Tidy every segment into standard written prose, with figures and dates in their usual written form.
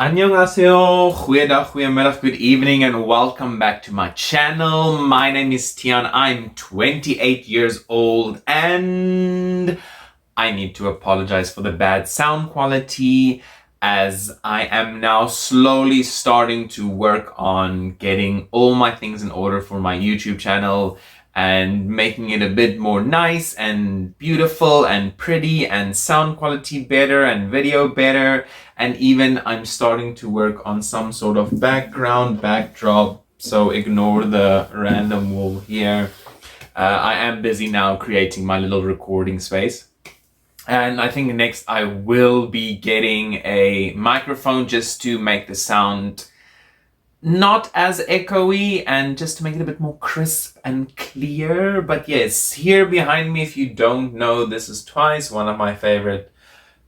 Annyeonghaseyo, goeiedag, goeiemiddag, good evening, and welcome back to my channel. My name is Tian. I'm 28 years old, and I need to apologize for the bad sound quality, as I am now slowly starting to work on getting all my things in order for my YouTube channel and making it a bit more nice and beautiful and pretty and sound quality better and video better. And even I'm starting to work on some sort of backdrop, so ignore the random wall here. I am busy now creating my little recording space. And I think next I will be getting a microphone just to make the sound not as echoey and just to make it a bit more crisp and clear. But yes, here behind me, if you don't know, this is TWICE, one of my favorite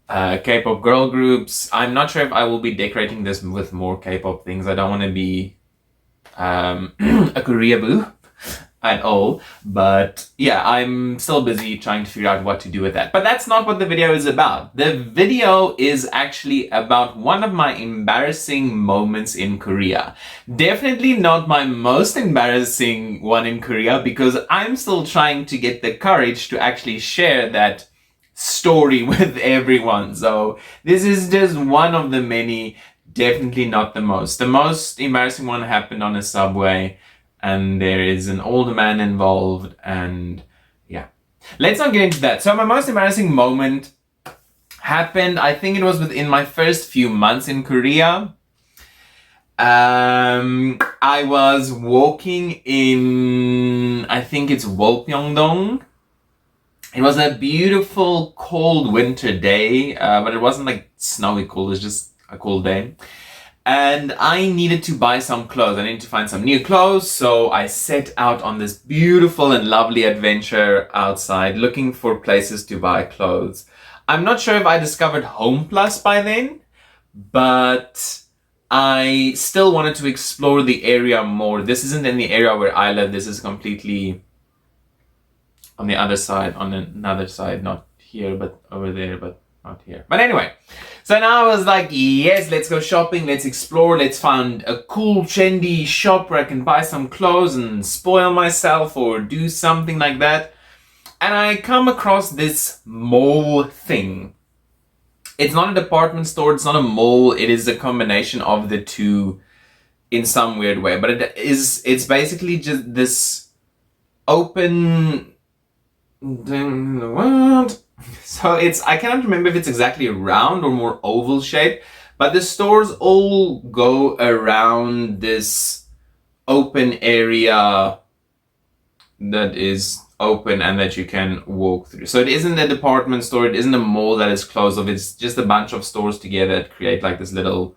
K-pop girl groups. I'm not sure if I will be decorating this with more K-pop things. I don't want to be a Koreaboo at all, but yeah, I'm still busy trying to figure out what to do with that. But that's not what the video is about. The video is actually about one of my embarrassing moments in Korea. Definitely not my most embarrassing one in Korea, because I'm still trying to get the courage to actually share that story with everyone. So this is just one of the many, definitely not the most. The most embarrassing one happened on a subway, and there is an older man involved, and yeah. Let's not get into that. So my most embarrassing moment happened, I think it was within my first few months in Korea. I was walking in, I think it's Wolpyeongdong. It was a beautiful cold winter day, but it wasn't like snowy cold, it was just a cold day. And I needed to buy some clothes. I needed to find some new clothes. So I set out on this beautiful and lovely adventure outside, looking for places to buy clothes. I'm not sure if I discovered Home Plus by then, but I still wanted to explore the area more. This isn't in the area where I live. This is completely on the other side, on another side, not here, but over there, but not here. But anyway, so now I was like, yes, let's go shopping, let's explore, let's find a cool, trendy shop where I can buy some clothes and spoil myself or do something like that. And I come across this mall thing. It's not a department store, it's not a mall, it is a combination of the two in some weird way. But it's basically just this open... What? So I cannot remember if it's exactly round or more oval shape, but the stores all go around this open area that is open and that you can walk through. So it isn't a department store, it isn't a mall that is closed off, it's just a bunch of stores together that create like this little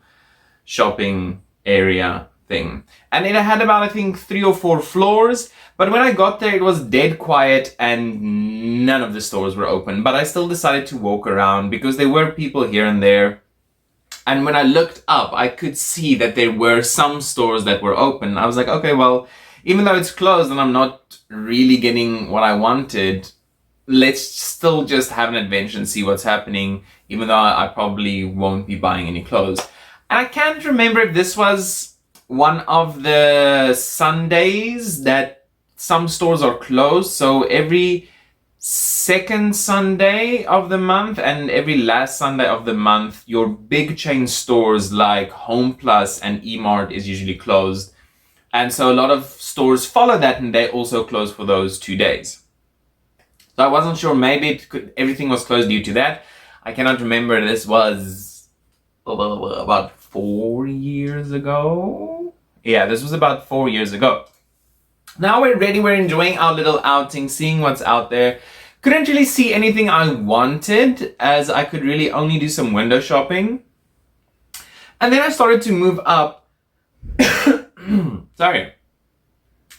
shopping area thing. And it had about, I think, 3 or 4 floors, but when I got there it was dead quiet and none of the stores were open. But I still decided to walk around because there were people here and there, and when I looked up I could see that there were some stores that were open. I was like, okay, well, even though it's closed and I'm not really getting what I wanted, let's still just have an adventure and see what's happening, even though I probably won't be buying any clothes. And I can't remember if this was one of the Sundays that some stores are closed. So every second Sunday of the month and every last Sunday of the month, your big chain stores like Home Plus and E-Mart is usually closed. And so a lot of stores follow that and they also close for those 2 days. So I wasn't sure, maybe everything was closed due to that. I cannot remember. This was about 4 years ago. Yeah, this was about 4 years ago. Now we're ready, we're enjoying our little outing, seeing what's out there. Couldn't really see anything I wanted, as I could really only do some window shopping. And then I started to move up. Sorry.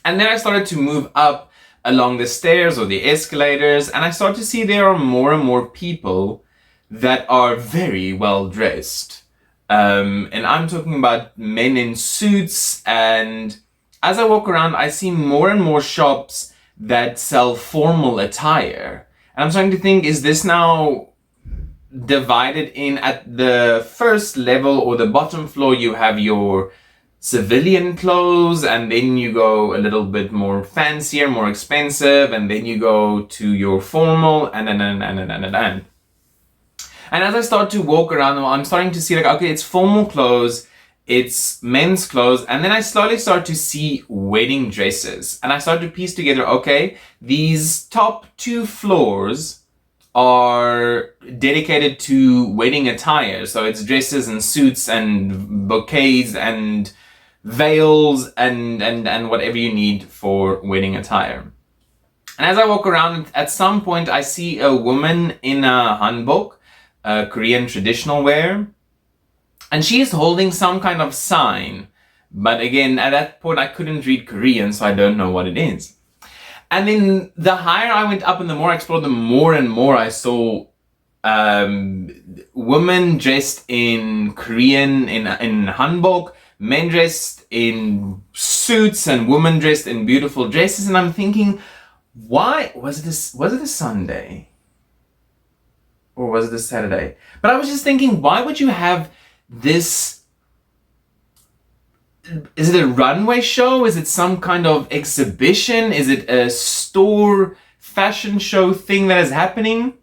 And then I started to move up along the stairs or the escalators, and I started to see there are more and more people that are very well dressed. And I'm talking about men in suits, and as I walk around I see more and more shops that sell formal attire. And I'm starting to think, is this now divided in at the first level or the bottom floor. You have your civilian clothes, and then you go a little bit more fancier, more expensive, and then you go to your formal, and. And as I start to walk around, I'm starting to see like, okay, it's formal clothes, it's men's clothes, and then I slowly start to see wedding dresses. And I start to piece together, okay, these top 2 floors are dedicated to wedding attire. So it's dresses and suits and bouquets and veils and whatever you need for wedding attire. And as I walk around, at some point I see a woman in a hanbok, Korean traditional wear, and she is holding some kind of sign, but again, at that point I couldn't read Korean, so I don't know what it is. And then the higher I went up and the more I explored, the more and more I saw women dressed in Korean, in hanbok, men dressed in suits, and women dressed in beautiful dresses. And I'm thinking, why was it a Sunday? Or was it a Saturday? But I was just thinking, why would you have this? Is it a runway show? Is it some kind of exhibition? Is it a store fashion show thing that is happening?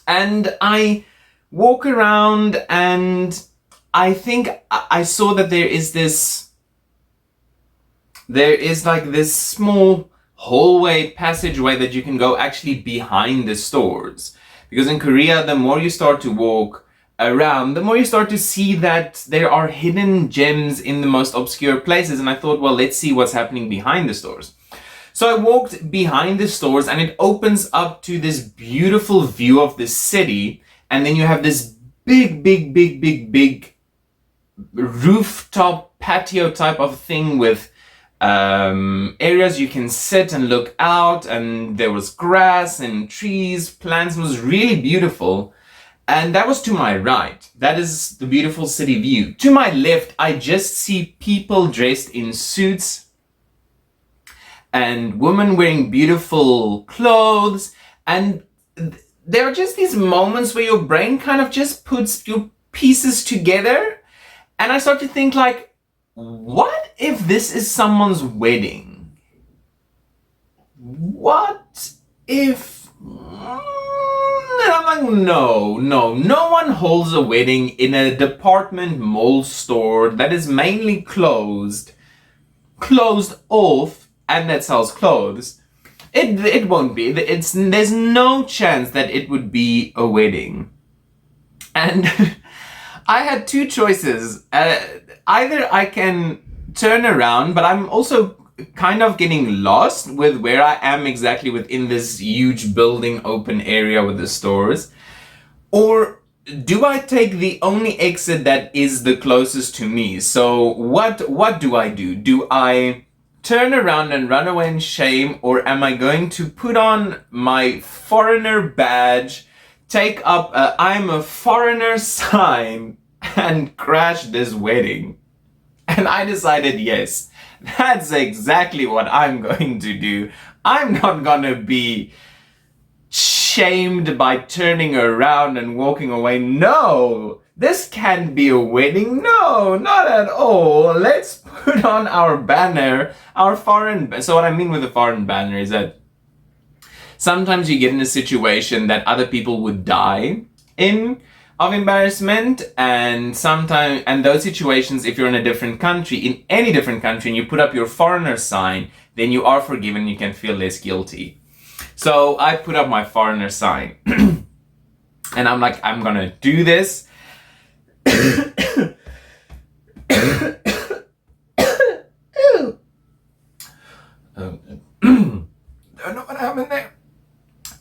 And I walk around and I think I saw that there is like this small hallway passageway that you can go actually behind the stores. Because in Korea, the more you start to walk around, the more you start to see that there are hidden gems in the most obscure places. And I thought, well, let's see what's happening behind the stores. So I walked behind the stores and it opens up to this beautiful view of the city. And then you have this big rooftop patio type of thing with areas you can sit and look out, and there was grass and trees, plants. It was really beautiful. And that was to my right. That is the beautiful city view. To my left, I just see people dressed in suits and women wearing beautiful clothes. And there are just these moments where your brain kind of just puts your pieces together. And I start to think like, what if this is someone's wedding? What if... And I'm like, no one holds a wedding in a department mall store that is mainly closed off, and that sells clothes. It won't be. There's no chance that it would be a wedding. And I had 2 choices. Either I can turn around, but I'm also kind of getting lost with where I am exactly within this huge building open area with the stores. Or do I take the only exit that is the closest to me? So what do I do? Do I turn around and run away in shame, or am I going to put on my foreigner badge, take up a I'm a foreigner sign, and crash this wedding? And I decided, yes, that's exactly what I'm going to do. I'm not gonna be shamed by turning around and walking away. No, this can't be a wedding. No, not at all. Let's put on our banner, our foreign. So what I mean with the foreign banner is that sometimes you get in a situation that other people would die in of embarrassment, and sometimes, and those situations, if you're in a different country, in any different country, and you put up your foreigner sign, then you are forgiven, you can feel less guilty. So I put up my foreigner sign and I'm like, I'm gonna do this. Don't know what happened there.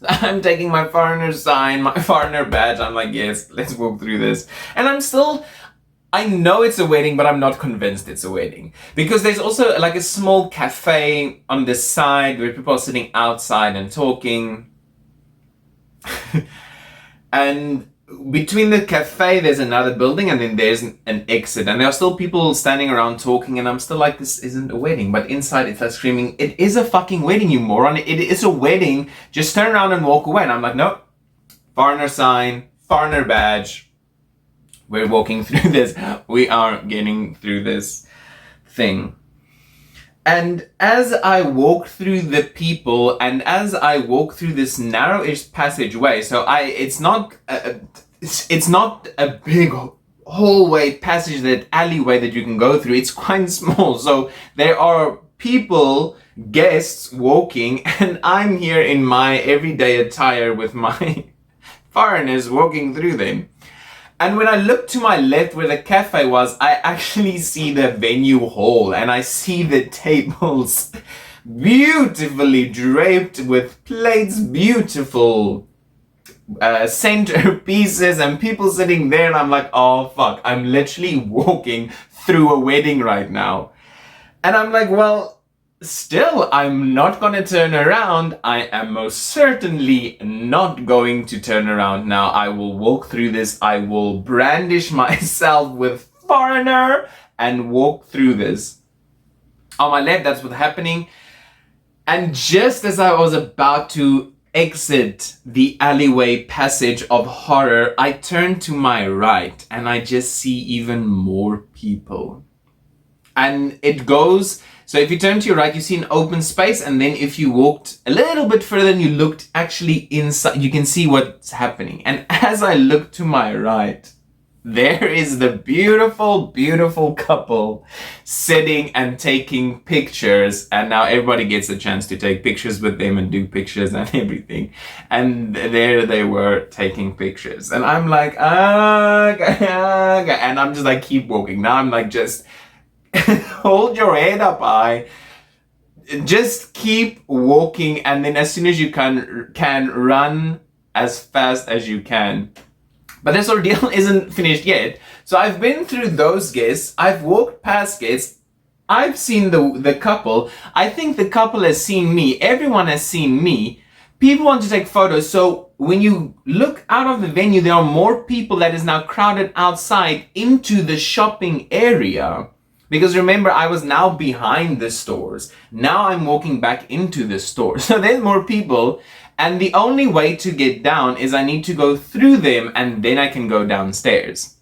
I'm taking my foreigner sign, my foreigner badge. I'm like, yes, let's walk through this. And I know it's a wedding, but I'm not convinced it's a wedding. Because there's also like a small cafe on the side where people are sitting outside and talking. And between the cafe, there's another building, and then there's an exit. And there are still people standing around talking, and I'm still like, this isn't a wedding. But inside, it's like screaming, it is a fucking wedding, you moron. It is a wedding. Just turn around and walk away. And I'm like, nope. Foreigner sign, foreigner badge. We're walking through this. We are getting through this thing. And as I walk through the people, and as I walk through this narrowish passageway, so it's not a big hallway passage, that alleyway that you can go through. It's quite small. So there are people, guests walking, and I'm here in my everyday attire with my foreigners walking through them. And when I look to my left where the cafe was, I actually see the venue hall, and I see the tables beautifully draped with plates, beautiful centerpieces, and people sitting there, and I'm like, oh fuck, I'm literally walking through a wedding right now. And I'm like, well, still, I'm not gonna turn around. I am most certainly not going to turn around now. I will walk through this. I will brandish myself with foreigner and walk through this. On my left, that's what's happening. And just as I was about to exit the alleyway passage of horror, I turn to my right and I just see even more people. And it goes, so if you turn to your right, you see an open space, and then if you walked a little bit further and you looked actually inside, you can see what's happening. And as I look to my right, there is the beautiful, beautiful couple sitting and taking pictures. And now everybody gets a chance to take pictures with them and do pictures and everything. And there they were taking pictures. And I'm like, okay. And I'm just like, keep walking. Now I'm like, just hold your head up high. Just keep walking. And then as soon as you can run as fast as you can. But this ordeal isn't finished yet. So I've been through those guests. I've walked past guests. I've seen the couple. I think the couple has seen me. Everyone has seen me. People want to take photos. So when you look out of the venue, there are more people that is now crowded outside into the shopping area. Because remember, I was now behind the stores. Now I'm walking back into the store. So there's more people. And the only way to get down is I need to go through them, and then I can go downstairs.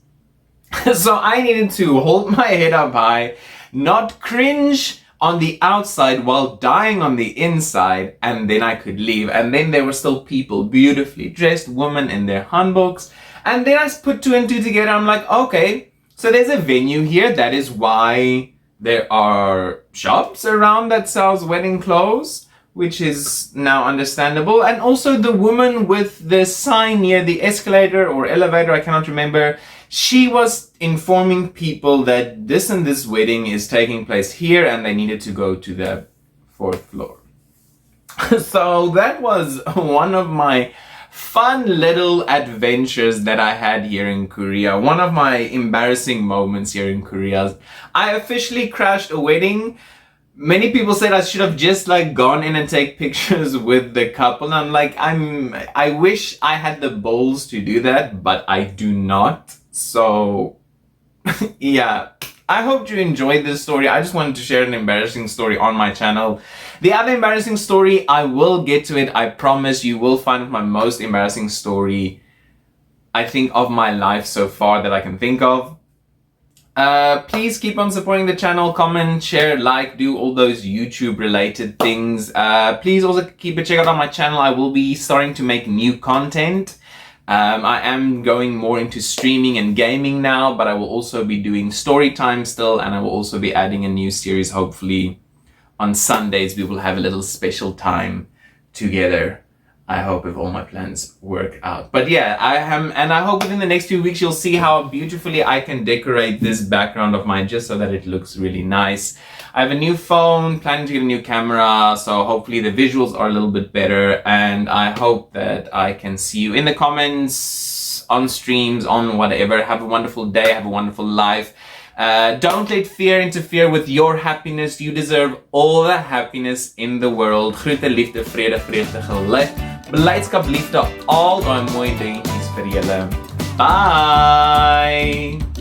So I needed to hold my head up high, not cringe on the outside while dying on the inside, and then I could leave. And then there were still people, beautifully dressed women in their hanboks. And then I put two and two together. I'm like, okay, so there's a venue here. That is why there are shops around that sells wedding clothes, which is now understandable. And also the woman with the sign near the escalator or elevator, I cannot remember, she was informing people that this and this wedding is taking place here and they needed to go to the 4th floor. So that was one of my fun little adventures that I had here in Korea. One of my embarrassing moments here in Korea. I officially crashed a wedding. Many people said I should have just like gone in and take pictures with the couple. And I'm like, I wish I had the balls to do that, but I do not. So yeah, I hope you enjoyed this story. I just wanted to share an embarrassing story on my channel. The other embarrassing story, I will get to it. I promise you will find my most embarrassing story, I think, of my life so far that I can think of. Please keep on supporting the channel, comment, share, like, do all those YouTube related things. Please also keep a check out on my channel. I will be starting to make new content. I am going more into streaming and gaming now, but I will also be doing story time still, and I will also be adding a new series. Hopefully on Sundays we will have a little special time together. I hope if all my plans work out. But yeah, I hope within the next few weeks you'll see how beautifully I can decorate this background of mine just so that it looks really nice. I have a new phone, planning to get a new camera, so hopefully the visuals are a little bit better, and I hope that I can see you in the comments, on streams, on whatever. Have a wonderful day, have a wonderful life. Don't let fear interfere with your happiness. You deserve all the happiness in the world. Groete, liefde, vrede, vreugde, geluk, blydskap, liefde, al daai mooi dingetjies vir julle. Bye!